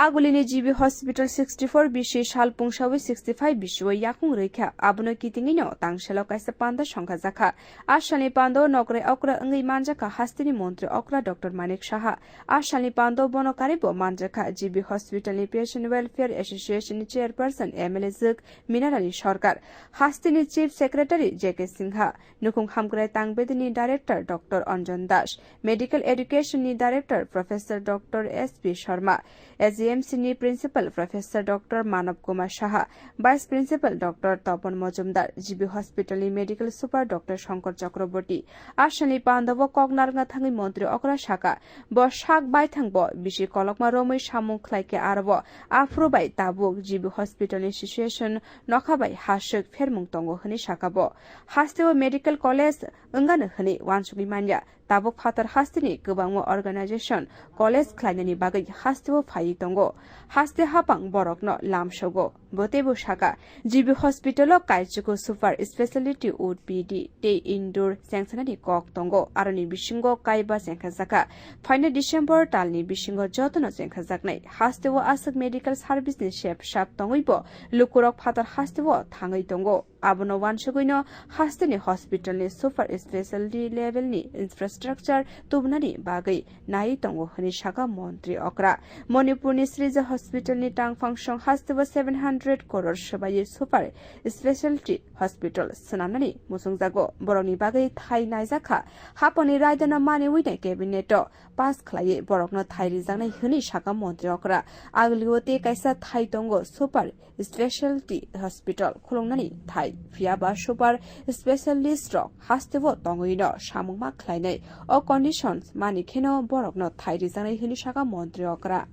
Agulini GB Hospital 64 bisi Shalpung Shawi 65 bisi yakung riwikha abono kitingino tangshelo kaisa panda songkha jakha Ashalni pando nokre okra ngi manjaka hastini montri okra Dr. Manik Saha Ashalni pando bono karibo manjaka GB Hospital ni Patient Welfare Association ni chairperson MLA Zik Minarali Sarkar Hastini Chief Secretary JK Singha Nukung Hamgrai Tangbedi Director Dr. Anjan Das Medical Education ni Director Professor Dr. SP Sharma SGMC ni Principal Professor Dr. Manav Kumar Saha Vice Principal Dr. Tapan Majumdar GB Hospital ni Medical Super Dr. Shankar Chakraborty Ashani Pandavo Kognarga Thangi Montri Okra Shaka Bo Shak Bai Thangbo Bishi Kolokma Romai Samung Klaike Arabo Afro Bai Tabuk GB Hospital ni Situation Nokhabai Hashuk Fermung Tongo Hani Shakabo Hastewa Medical College Ungana Hani Wansugli Manya Tabuk Fatar Hastini Kubangmo Organization College Klainani Bagai Hastewa Fayi Tongo Haste Hapang Borokno Lam Shogo Botebo Shaka GB Hospital Kaichuko Super Specialty Would PD Day Indoor Sanctionani Kok Tongo Arani Bishingo Kaiba Sankazaka Final December Talni Bishingo Jotono Sankazaknai Hastewa Asak Medical Service ni Shep Shap Tongibo Lukurok Fatar Hastewa Tangai Tongo Abono Wanshuguino Hastini Hospital ni Super Specialty Level ni Infrastructure Tubnani Bagai Nai Tongo Hani Shaka Montri Okra Manipur ni Sriza Hospital ni Tang Function Hastewa 700 crore Shabai Super Specialty Hospital Sanamani Musungzago Boroni Bagai Thai Naizaka Haponi Raidana Mani Wina Cabineto Pas Clay Borokno Thai Rizana Huni Shaka Montri Okra Agliote Kaisa Thai Tongo Super Specialty Hospital Kulongani Thai Fiaba Super Specialist Rock Hastevo Tongoino Shamuma Clay O Conditions Mani Keno Borokno Thai Rizana Huni Shaka Montri Okra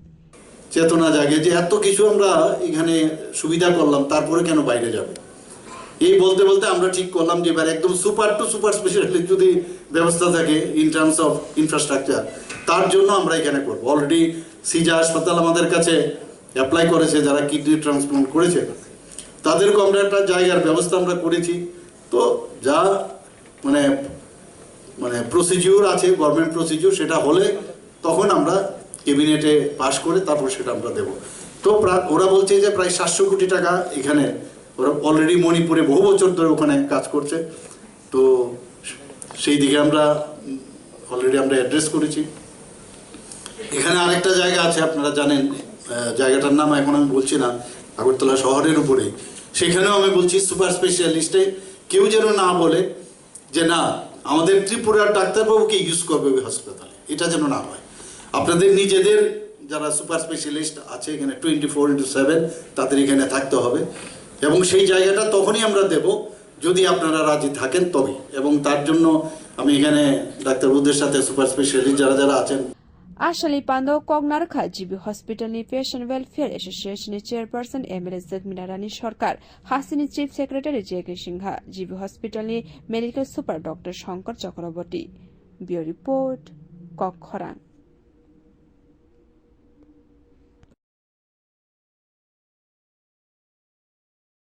চেতনা জাগে যে এত কিছু আমরা এখানে সুবিধা করলাম তারপরে কেন বাইরে যাব এই বলতে বলতে আমরা ঠিক করলাম যে এবার একদম সুপার টু সুপার স্পেশালিটি যদি ব্যবস্থা থাকে ইন টার্মস অফ ইনফ্রাস্ট্রাকচার তার জন্য আমরা এখানে করব অলরেডি সিজা হাসপাতাল আমাদের কাছে অ্যাপ্লাই করেছে যারা কিডনি ট্রান্সপ্লান্ট করেছে তাদেরকে আমরা একটা জায়গার ব্যবস্থা আমরা করেছি তো যা মানে মানে প্রসিডিউর আছে গভর্নমেন্ট প্রসিডিউর সেটা হলে তখন আমরা ক্যাবিনেটে পাস করে তারপর সেটা আমরা দেব তো ওরা বলছে যে প্রায় 700 কোটি টাকা এখানে ওরা অলরেডি মণিপুরে বহু বছর ধরে ওখানে কাজ করছে তো সেই দিকে আমরা অলরেডি আমরা অ্যাড্রেস করেছি এখানে আরেকটা জায়গা আছে আপনারা জানেন জায়গাটার নাম এখন আমি বলছি না আগরতলা শহরের উপরে সেখানেও আমি বলছি সুপার স্পেশালিস্টে কেউ যেন না বলে যে না আমাদের ত্রিপুরার ডাক্তারবাবুকে ইউজ করবে ওই হাসপাতালে এটা যেন না হয় আপনাদের নিজেদের যারা সুপার স্পেশালিস্ট আছে এখানে 24/7 তাদের এখানে থাকতে হবে এবং সেই জায়গাটা তখনই আমরা দেব যদি আপনারা রাজি থাকেন তবে এবং তার জন্য আমি এখানে ডাক্তারবাবুদের সাথে সুপার স্পেশালিস্ট যারা যারা আছেন Ashali Pando Kognarkha GB Hospital ni Patient Welfare Association ni Chairperson MLA Zik Minarali Sarkar Hasini Chief Secretary JK Singha GB Hospital ni Medical Super Dr. Shankar Chakraborty Bureau Report Kokkhorang